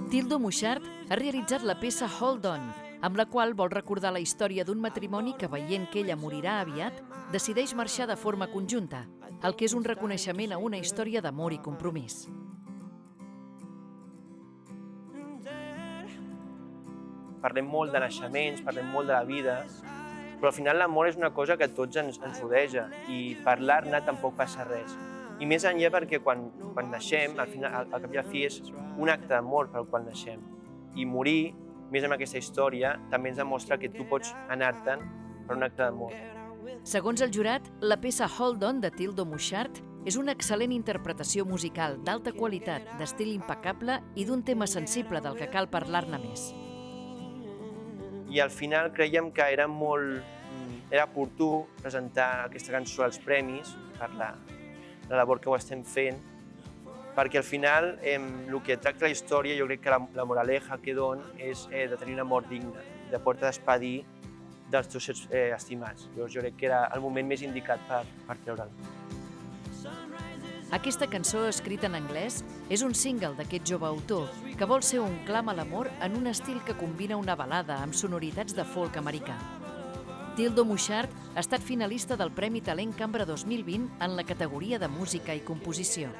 Tildo Mouchard ha realitzat la peça Hold On, amb la qual vol recordar la història d'un matrimoni que, veient que ella morirà aviat, decideix marxar de forma conjunta, el que és un reconeixement a una història d'amor i compromís. Parlem molt de naixements, parlem molt de la vida, però al final l'amor és una cosa que a tots ens rodeja i parlar-ne tampoc passa res. I més enllà perquè quan naixem, al cap i a la fi és un acte d'amor pel qual naixem. I morir, més amb aquesta història, també ens demostra que tu pots anar-te'n per un acte d'amor. Segons el jurat, la peça Hold On de Tildo Mouchard és una excel·lent interpretació musical d'alta qualitat, d'estil impecable i d'un tema sensible del que cal parlar-ne més. I al final creiem que era oportú presentar aquesta cançó als premis per la labor que ho estem fent, perquè al final el que tracta la història, jo crec que la moraleja que dona és de tenir un amor digne, de poder-te despedir dels teus estimats. Jo crec que era el moment més indicat per treure'l. Aquesta cançó, escrita en anglès, és un single d'aquest jove autor que vol ser un clam a l'amor en un estil que combina una balada amb sonoritats de folk americà. Tildo Mouchard ha estat finalista del Premi Talent Cambra 2020 en la categoria de música i composició.